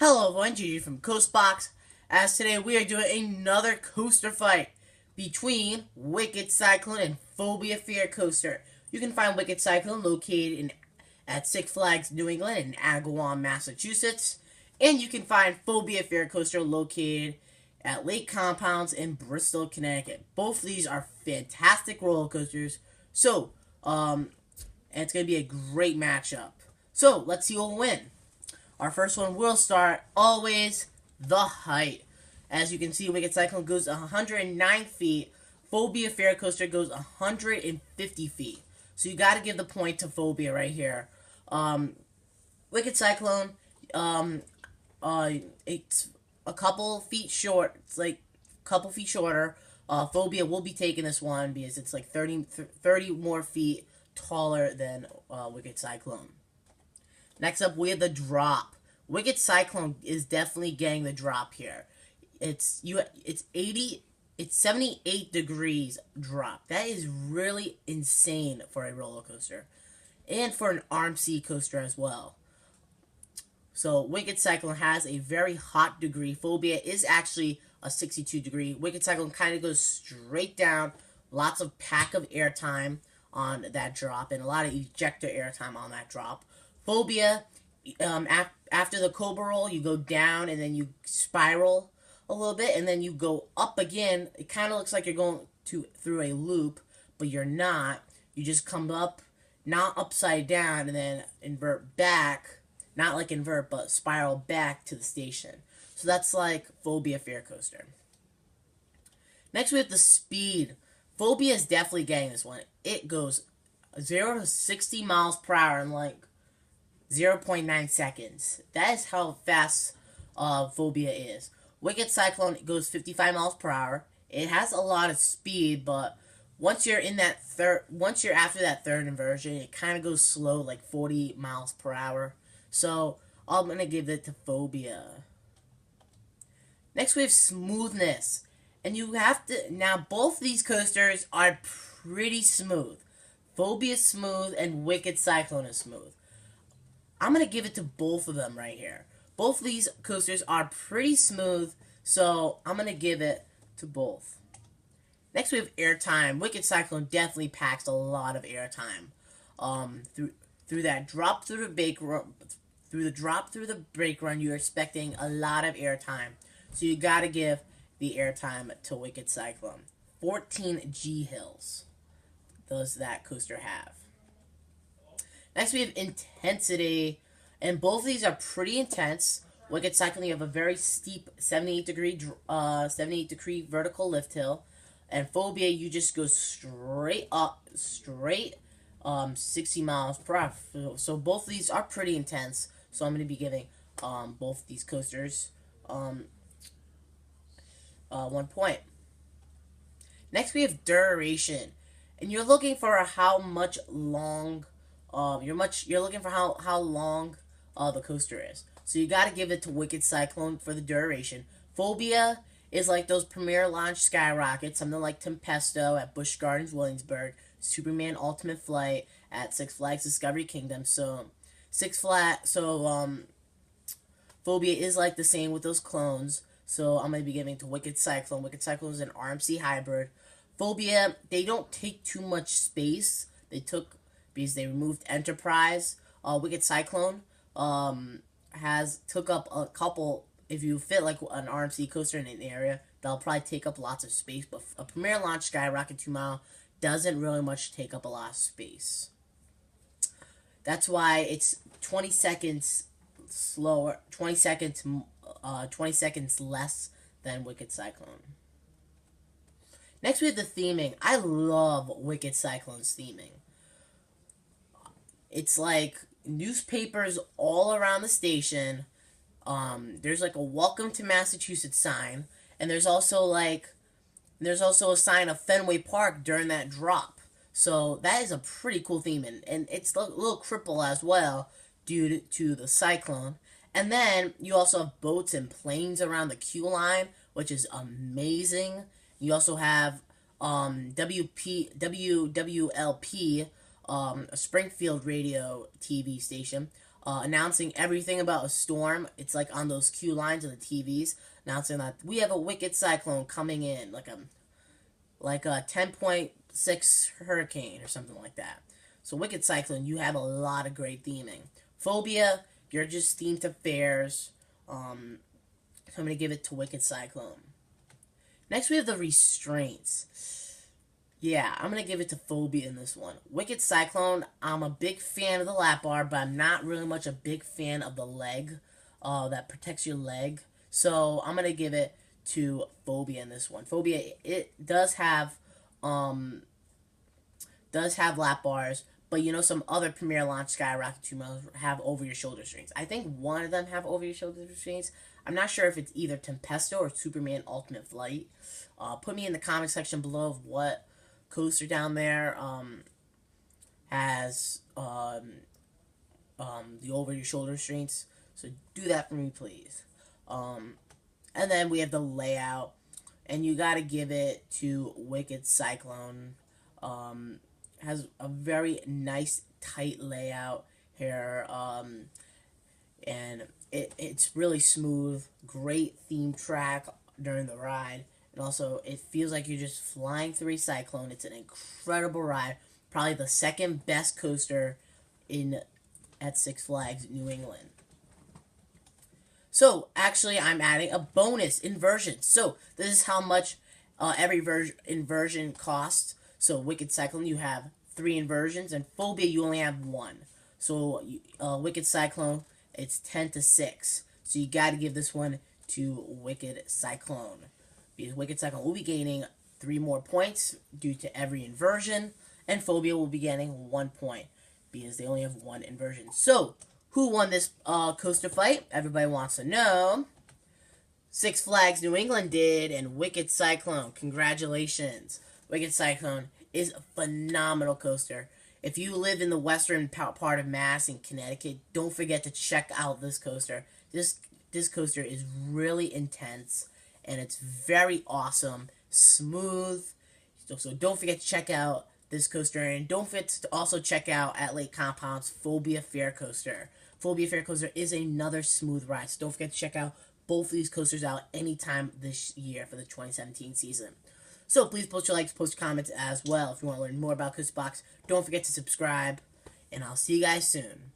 Hello everyone, Gigi from Coastbox, as today we are doing another coaster fight between Wicked Cyclone and Phobia Phear Coaster. You can find Wicked Cyclone located at Six Flags New England in Agawam, Massachusetts, and you can find Phobia Phear Coaster located at Lake Compounds in Bristol, Connecticut. Both of these are fantastic roller coasters, and it's going to be a great matchup. So, let's see who will win. Our first one will start, always, the height. As you can see, Wicked Cyclone goes 109 feet. Phobia Phear Coaster goes 150 feet. So you got to give the point to Phobia right here. Wicked Cyclone, it's a couple feet short. It's like a couple feet shorter. Phobia will be taking this one because it's like 30 more feet taller than Wicked Cyclone. Next up, we have the drop. Wicked Cyclone is definitely getting the drop here. It's 78 degrees drop. That is really insane for a roller coaster, and for an RMC coaster as well. So Wicked Cyclone has a very hot degree. Phobia is actually a 62 degree. Wicked Cyclone kind of goes straight down. Lots of pack of air time on that drop, and a lot of ejector air time on that drop. Phobia, after the Cobra roll, you go down and then you spiral a little bit, and then you go up again. It kind of looks like you're going through a loop, but you're not. You just come up, not upside down, and then invert back. Not like invert, but spiral back to the station. So that's like Phobia Phear Coaster. Next we have the speed. Phobia is definitely getting this one. It goes 0 to 60 miles per hour in like 0.9 seconds. That is how fast Phobia is. Wicked Cyclone goes 55 miles per hour. It has a lot of speed, but once you're after that third inversion, it kind of goes slow, like 40 miles per hour. So I'm gonna give it to Phobia. Next we have smoothness, and you have to now. Both these coasters are pretty smooth. Phobia is smooth, and Wicked Cyclone is smooth. I'm going to give it to both of them right here. Both of these coasters are pretty smooth, so I'm going to give it to both. Next we have airtime. Wicked Cyclone definitely packs a lot of airtime. Through that drop through the brake run, you're expecting a lot of airtime. So you got to give the airtime to Wicked Cyclone. 14 G hills does that coaster have. Next, we have intensity, and both of these are pretty intense. Wicked Cyclone, you have a very steep 78 degree vertical lift hill, and Phobia, you just go straight up, 60 miles per hour. So both of these are pretty intense. So I'm going to be giving both these coasters 1 point. Next, we have duration, and you're looking for how long. You're looking for how long the coaster is. So you got to give it to Wicked Cyclone for the duration. Phobia is like those Premier Launch Skyrockets, something like Tempesto at Busch Gardens, Williamsburg, Superman Ultimate Flight at Six Flags Discovery Kingdom. So Phobia is like the same with those clones. So I'm going to be giving to Wicked Cyclone. Wicked Cyclone is an RMC hybrid. Phobia, they don't take too much space. Because they removed Enterprise. Wicked Cyclone took up a couple. If you fit like an RMC coaster in an area, they'll probably take up lots of space. But a Premier Launch Skyrocket 2 Mile doesn't really much take up a lot of space. That's why it's 20 seconds slower, 20 seconds less than Wicked Cyclone. Next we have the theming. I love Wicked Cyclone's theming. It's like newspapers all around the station. There's like a "Welcome to Massachusetts" sign, and there's also a sign of Fenway Park during that drop. So that is a pretty cool theme, and it's a little cripple as well due to the cyclone. And then you also have boats and planes around the queue line, which is amazing. You also have WWLP, a Springfield radio TV station. announcing everything about a storm. It's like on those cue lines on the TVs, announcing that we have a wicked cyclone coming in, like a 10.6 hurricane or something like that. So wicked cyclone, you have a lot of great theming. Phobia, you're just themed to fairs. So I'm gonna give it to wicked cyclone. Next we have the restraints. Yeah, I'm going to give it to Phobia in this one. Wicked Cyclone, I'm a big fan of the lap bar, but I'm not really much a big fan of the leg that protects your leg. So I'm going to give it to Phobia in this one. Phobia, it does have lap bars, but you know some other Premier Launch Skyrocket 2 models have over-your-shoulder strings. I think one of them have over-your-shoulder strings. I'm not sure if it's either Tempesto or Superman Ultimate Flight. Put me in the comment section below of what coaster down there has the over-your-shoulder strings. So do that for me, please. And then we have the layout, and you got to give it to Wicked Cyclone. Has a very nice, tight layout here, and it's really smooth. Great theme track during the ride. And also, it feels like you're just flying through a cyclone. It's an incredible ride. Probably the second best coaster at Six Flags New England. So, actually, I'm adding a bonus inversion. So, this is how much every inversion costs. So, Wicked Cyclone, you have 3 inversions, and Phobia, you only have 1. So, Wicked Cyclone, it's 10-6. So, you got to give this one to Wicked Cyclone. Because Wicked Cyclone will be gaining 3 more points due to every inversion, and Phobia will be getting 1 point because they only have 1 inversion. So, who won this coaster fight? Everybody wants to know. Six Flags New England did, and Wicked Cyclone. Congratulations. Wicked Cyclone is a phenomenal coaster. If you live in the western part of Mass in Connecticut, don't forget to check out this coaster. This coaster is really intense, and it's very awesome, smooth. So don't forget to check out this coaster, and don't forget to also check out at Lake Compound's Phobia Phear coaster. Phobia Phear coaster is another smooth ride, so don't forget to check out both of these coasters out anytime this year for the 2017 season. So please post your likes, post your comments as well. If you want to learn more about Coaster Box, don't forget to subscribe, and I'll see you guys soon.